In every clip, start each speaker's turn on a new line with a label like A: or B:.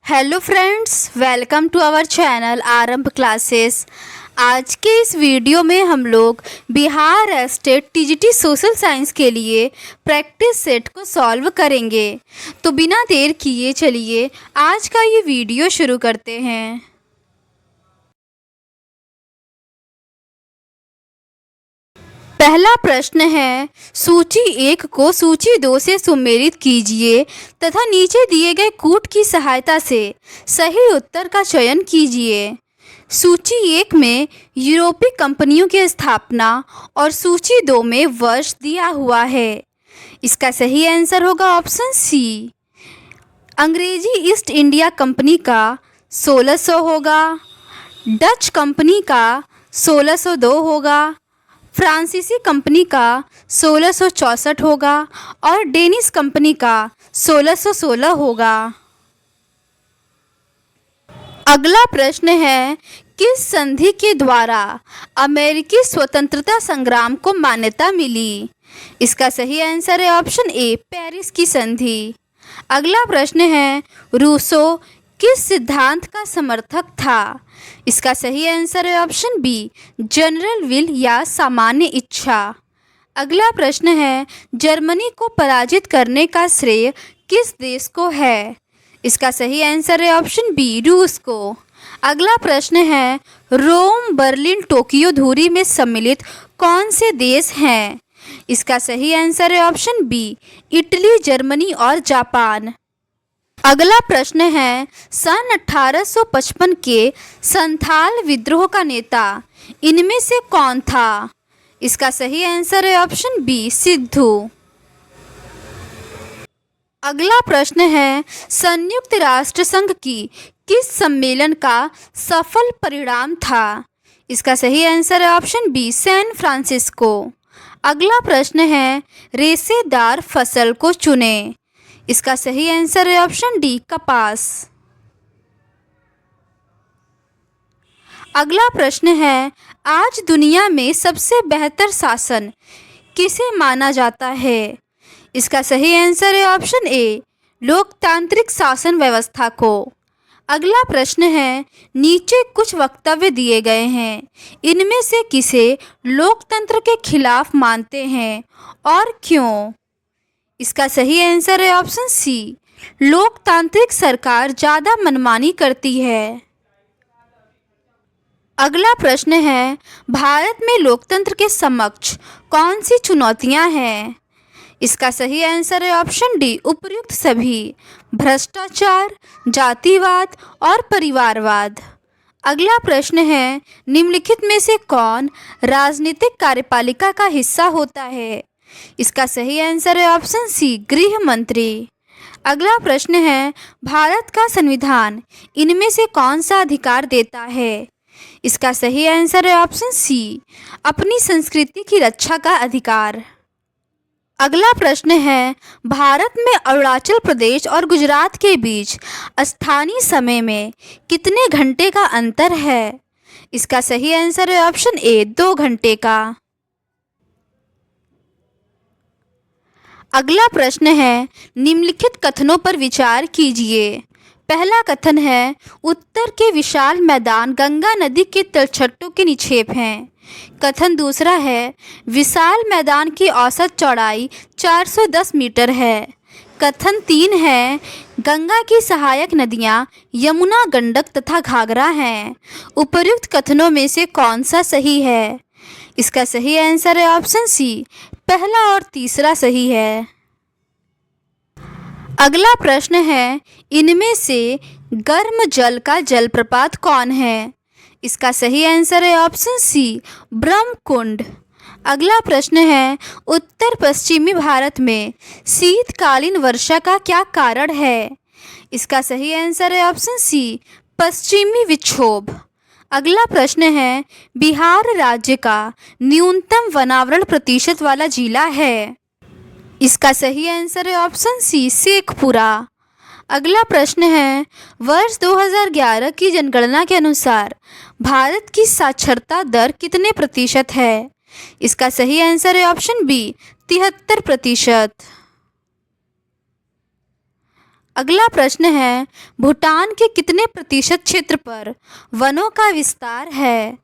A: Hello friends, welcome to our channel Aarambh classes. आज के इस वीडियो में हम लोग Bihar state TGT social science के लिए प्रैक्टिस सेट को सॉल्व करेंगे। तो बिना देर किए चलिए आज का ये वीडियो शुरू करते हैं। पहला प्रश्न है, सूची 1 को सूची 2 से सुमेलित कीजिए तथा नीचे दिए गए कूट की सहायता से सही उत्तर का चयन कीजिए। सूची 1 में यूरोपीय कंपनियों की स्थापना और सूची 2 में वर्ष दिया हुआ है। इसका सही आंसर होगा ऑप्शन सी। अंग्रेजी ईस्ट इंडिया कंपनी का 1600 होगा, डच कंपनी का 1602 होगा, फ्रांसीसी कंपनी का 1664 होगा और डेनिश कंपनी का 1616 होगा। अगला प्रश्न है, किस संधि के द्वारा अमेरिकी स्वतंत्रता संग्राम को मान्यता मिली? इसका सही आंसर है ऑप्शन ए, पेरिस की संधि। अगला प्रश्न है, रूसो किस सिद्धांत का समर्थक था? इसका सही आंसर है ऑप्शन बी, जनरल विल या सामान्य इच्छा। अगला प्रश्न है, जर्मनी को पराजित करने का श्रेय किस देश को है? इसका सही आंसर है ऑप्शन बी, रूस को। अगला प्रश्न है, रोम, बर्लिन, टोक्यो धुरी में सम्मिलित कौन से देश हैं? इसका सही आंसर है ऑप्शन बी, इटली, जर्मनी और जापान। अगला प्रश्न है, सन 1855 के संथाल विद्रोह का नेता इनमें से कौन था? इसका सही आंसर है ऑप्शन बी, सिद्धू। अगला प्रश्न है, संयुक्त राष्ट्र संघ की किस सम्मेलन का सफल परिणाम था? इसका सही आंसर है ऑप्शन बी, सैन फ्रांसिस्को। अगला प्रश्न है, रेशेदार फसल को चुनें। इसका सही आंसर है ऑप्शन डी, कपास। अगला प्रश्न है, आज दुनिया में सबसे बेहतर शासन किसे माना जाता है? इसका सही आंसर है ऑप्शन ए, लोकतांत्रिक शासन व्यवस्था को। अगला प्रश्न है, नीचे कुछ वक्तव्य दिए गए हैं, इनमें से किसे लोकतंत्र के खिलाफ मानते हैं और क्यों? इसका सही आंसर है ऑप्शन सी, लोकतांत्रिक सरकार ज़्यादा मनमानी करती है। अगला प्रश्न है, भारत में लोकतंत्र के समक्ष कौन सी चुनौतियां हैं? इसका सही आंसर है ऑप्शन डी, उपर्युक्त सभी, भ्रष्टाचार, जातिवाद और परिवारवाद। अगला प्रश्न है, निम्नलिखित में से कौन राजनीतिक कार्यपालिका का हिस्सा होता है? इसका सही आंसर है ऑप्शन सी, गृह मंत्री। अगला प्रश्न है, भारत का संविधान इनमें से कौन सा अधिकार देता है? इसका सही आंसर है ऑप्शन सी, अपनी संस्कृति की रक्षा का अधिकार। अगला प्रश्न है, भारत में अरुणाचल प्रदेश और गुजरात के बीच स्थानीय समय में कितने घंटे का अंतर है? इसका सही आंसर है ऑप्शन ए, 2 घंटे का। अगला प्रश्न है, निम्नलिखित कथनों पर विचार कीजिए। पहला कथन है, उत्तर के विशाल मैदान गंगा नदी के तलछटों के निक्षेप हैं। कथन दूसरा है, विशाल मैदान की औसत चौड़ाई 410 मीटर है। कथन 3 है, गंगा की सहायक नदियां यमुना, गंडक तथा घाघरा हैं। उपर्युक्त कथनों में से कौन सा सही है? इसका सही आंसर है ऑप्शन सी, पहला और तीसरा सही है। अगला प्रश्न है, इनमें से गर्म जल का जलप्रपात कौन है? इसका सही आंसर है ऑप्शन सी, ब्रह्मकुंड। अगला प्रश्न है, उत्तर पश्चिमी भारत में शीतकालीन वर्षा का क्या कारण है? इसका सही आंसर है ऑप्शन सी, पश्चिमी विक्षोभ। अगला प्रश्न है, बिहार राज्य का न्यूनतम वनावरण प्रतिशत वाला जिला है? इसका सही आंसर है ऑप्शन सी, शेखपुरा। अगला प्रश्न है, वर्ष 2011 की जनगणना के अनुसार भारत की साक्षरता दर कितने प्रतिशत है? इसका सही आंसर है ऑप्शन बी, 73%। अगला प्रश्न है, भूटान के कितने प्रतिशत क्षेत्र पर वनों का विस्तार है?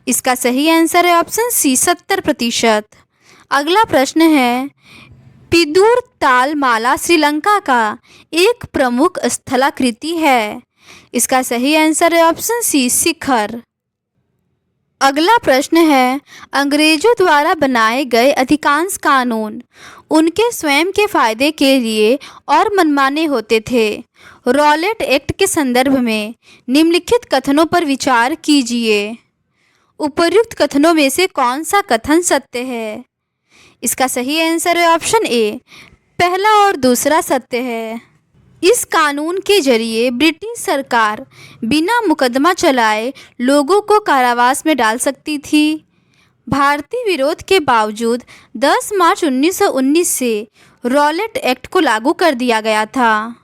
A: इसका सही आंसर है ऑप्शन सी 70%। अगला प्रश्न है, पिदूर ताल माला श्रीलंका का एक प्रमुख स्थलाकृति है। इसका सही आंसर है ऑप्शन सी शिखर। अगला प्रश्न है, अंग्रेजों द्वारा बनाए गए अधिकांश कानून उनके स्वयं के फायदे के लिए और मनमाने होते थे। रॉलेट एक्ट के संदर्भ में निम्नलिखित कथनों पर विचार कीजिए। उपर्युक्त कथनों में से कौन सा कथन सत्य है? इसका सही आंसर है ऑप्शन ए, पहला और दूसरा सत्य है। इस कानून के जरिए ब्रिटिश सरकार बिना मुकदमा चलाए लोगों को कारावास में डाल सकती थी। भारतीय विरोध के बावजूद 10 मार्च 1919 से रॉलेट एक्ट को लागू कर दिया गया था।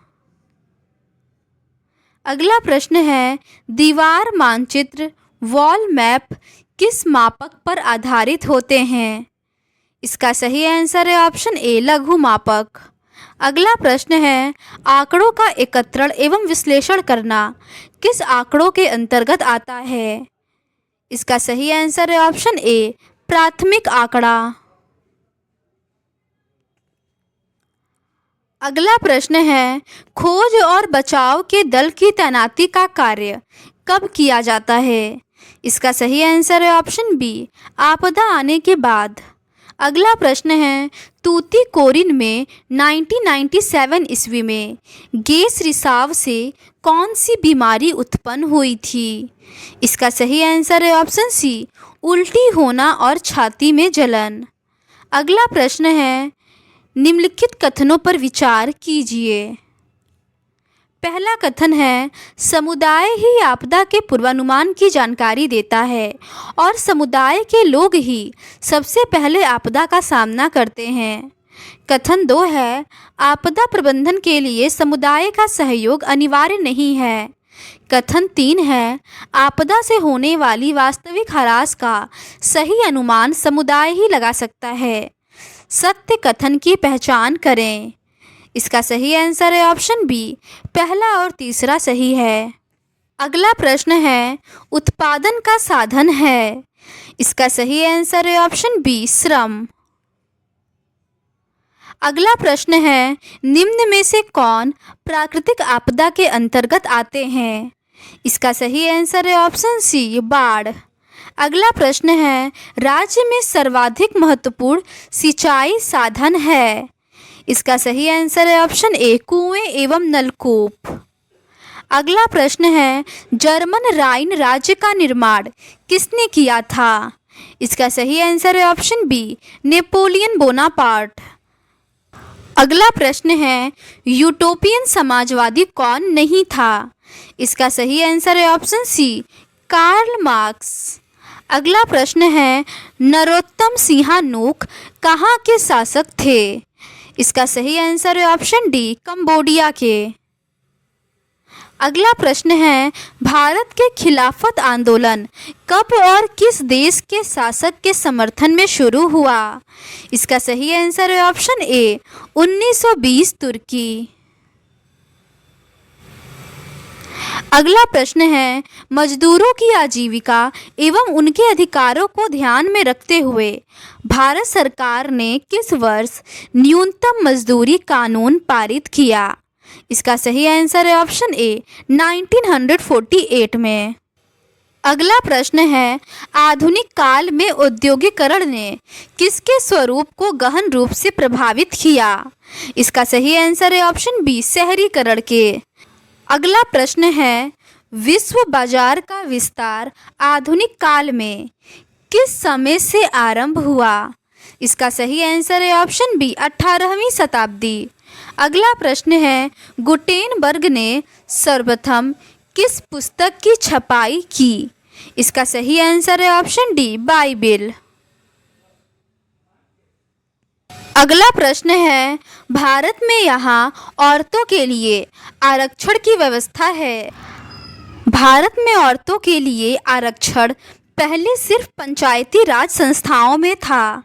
A: अगला प्रश्न है, दीवार मानचित्र वॉल मैप किस मापक पर आधारित होते हैं? इसका सही आंसर है ऑप्शन ए, लघु मापक। अगला प्रश्न है, आंकड़ों का एकत्रण एवं विश्लेषण करना किस आंकड़ों के अंतर्गत आता है? इसका सही आंसर है ऑप्शन ए, प्राथमिक आंकड़ा। अगला प्रश्न है, खोज और बचाव के दल की तैनाती का कार्य कब किया जाता है? इसका सही आंसर है ऑप्शन बी, आपदा आने के बाद। अगला प्रश्न है, तूतीकोरिन में 1997 ईस्वी में गैस रिसाव से कौन सी बीमारी उत्पन्न हुई थी? इसका सही आंसर है ऑप्शन सी, उल्टी होना और छाती में जलन। अगला प्रश्न है, निम्नलिखित कथनों पर विचार कीजिए। पहला कथन है, समुदाय ही आपदा के पूर्वानुमान की जानकारी देता है और समुदाय के लोग ही सबसे पहले आपदा का सामना करते हैं। कथन 2 है, आपदा प्रबंधन के लिए समुदाय का सहयोग अनिवार्य नहीं है। कथन 3 है, आपदा से होने वाली वास्तविक ह्रास का सही अनुमान समुदाय ही लगा सकता है। सत्य कथन की पहचान करें। इसका सही आंसर है ऑप्शन बी, पहला और तीसरा सही है। अगला प्रश्न है, उत्पादन का साधन है। इसका सही आंसर है ऑप्शन बी, श्रम। अगला प्रश्न है, निम्न में से कौन प्राकृतिक आपदा के अंतर्गत आते हैं? इसका सही आंसर है ऑप्शन सी, बाढ़। अगला प्रश्न है, राज्य में सर्वाधिक महत्वपूर्ण सिंचाई साधन है। इसका सही आंसर है ऑप्शन ए, कुएं एवं नलकूप। अगला प्रश्न है, जर्मन राइन राज्य का निर्माण किसने किया था? इसका सही आंसर है ऑप्शन बी, नेपोलियन बोनापार्ट। अगला प्रश्न है, यूटोपियन समाजवादी कौन नहीं था? इसका सही आंसर है ऑप्शन सी, कार्ल मार्क्स। अगला प्रश्न है, नरोत्तम सिंहानुक कहाँ के शासक थे? इसका सही आंसर है ऑप्शन डी, कंबोडिया के। अगला प्रश्न है, भारत के खिलाफत आंदोलन कब और किस देश के शासक के समर्थन में शुरू हुआ? इसका सही आंसर है ऑप्शन ए, 1920 तुर्की। अगला प्रश्न है, मजदूरों की आजीविका एवं उनके अधिकारों को ध्यान में रखते हुए भारत सरकार ने किस वर्ष न्यूनतम मजदूरी कानून पारित किया? इसका सही आंसर है ऑप्शन ए, 1948 में। अगला प्रश्न है, आधुनिक काल में औद्योगिकरण ने किसके स्वरूप को गहन रूप से प्रभावित किया? इसका सही आंसर है ऑप्शन बी, शहरीकरण के। अगला प्रश्न है, विश्व बाजार का विस्तार आधुनिक काल में किस समय से आरंभ हुआ? इसका सही आंसर है ऑप्शन बी, 18वीं शताब्दी। अगला प्रश्न है, गुटेनबर्ग ने सर्वप्रथम किस पुस्तक की छपाई की? इसका सही आंसर है ऑप्शन डी, बाइबिल। अगला प्रश्न है, भारत में यहाँ औरतों के लिए आरक्षण की व्यवस्था है। भारत में औरतों के लिए आरक्षण पहले सिर्फ पंचायती राज संस्थाओं में था,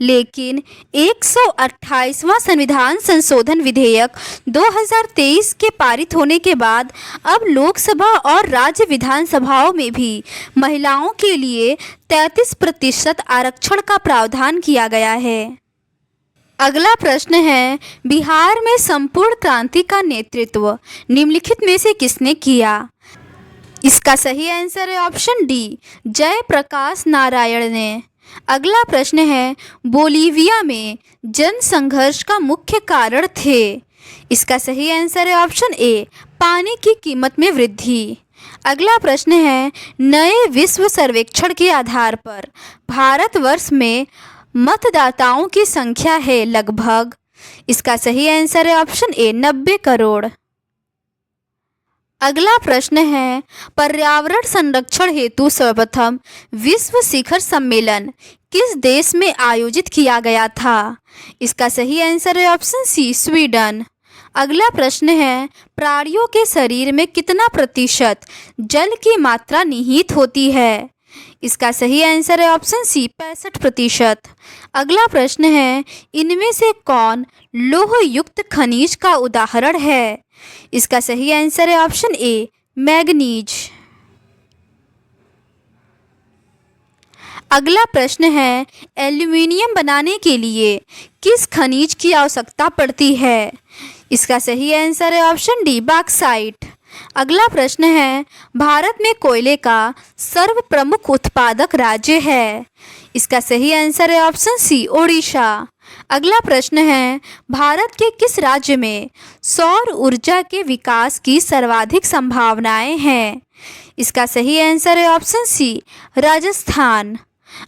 A: लेकिन 128वां संविधान संशोधन विधेयक 2023 के पारित होने के बाद अब लोकसभा और राज्य विधानसभाओं में भी महिलाओं के लिए 33% आरक्षण का प्रावधान किया गया है। अगला प्रश्न है, बिहार में संपूर्ण क्रांति का नेतृत्व निम्नलिखित में से किसने किया? इसका सही आंसर है ऑप्शन डी, जयप्रकाश नारायण ने। अगला प्रश्न है, बोलीविया में जन संघर्ष का मुख्य कारण थे। इसका सही आंसर है ऑप्शन ए, पानी की कीमत में वृद्धि। अगला प्रश्न है, नए विश्व सर्वेक्षण के आधार पर भारतवर्ष में मतदाताओं की संख्या है लगभग। इसका सही आंसर है ऑप्शन ए, 90 करोड़। अगला प्रश्न है, पर्यावरण संरक्षण हेतु सर्वप्रथम विश्व शिखर सम्मेलन किस देश में आयोजित किया गया था? इसका सही आंसर है ऑप्शन सी, स्वीडन। अगला प्रश्न है, प्राणियों के शरीर में कितना प्रतिशत जल की मात्रा निहित होती है? इसका सही आंसर है ऑप्शन सी, 65%। अगला प्रश्न है, इनमें से कौन लौह युक्त खनिज का उदाहरण है? इसका सही आंसर है ऑप्शन ए, मैग्नीज। अगला प्रश्न है, एल्यूमीनियम बनाने के लिए किस खनिज की आवश्यकता पड़ती है? इसका सही आंसर है ऑप्शन डी, बॉक्साइट। अगला प्रश्न है, भारत में कोयले का सर्व प्रमुख उत्पादक राज्य है? इसका सही आंसर है ऑप्शन सी, ओडिशा। अगला प्रश्न है, भारत के किस राज्य में सौर ऊर्जा के विकास की सर्वाधिक संभावनाएं हैं? इसका सही आंसर है ऑप्शन सी, राजस्थान।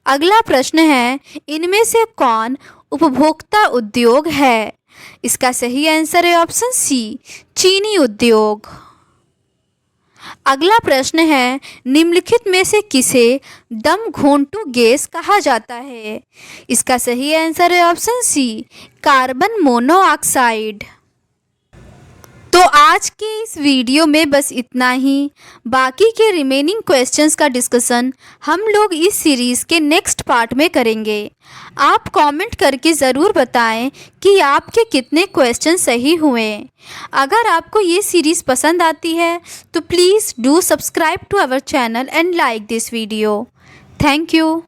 A: अगला प्रश्न है, इनमें से कौन उपभोक्ता उद्योग है? इसका सही आंसर है ऑप्शन सी, चीनी उद्योग। अगला प्रश्न है, निम्नलिखित में से किसे दम घोंटू गैस कहा जाता है? इसका सही आंसर है ऑप्शन सी, कार्बन मोनोऑक्साइड। तो आज के इस वीडियो में बस इतना ही। बाकी के रिमेनिंग क्वेश्चंस का डिस्कशन हम लोग इस सीरीज़ के नेक्स्ट पार्ट में करेंगे। आप कमेंट करके ज़रूर बताएं कि आपके कितने क्वेश्चन सही हुए। अगर आपको ये सीरीज़ पसंद आती है तो please do subscribe to our channel and like this video. Thank you.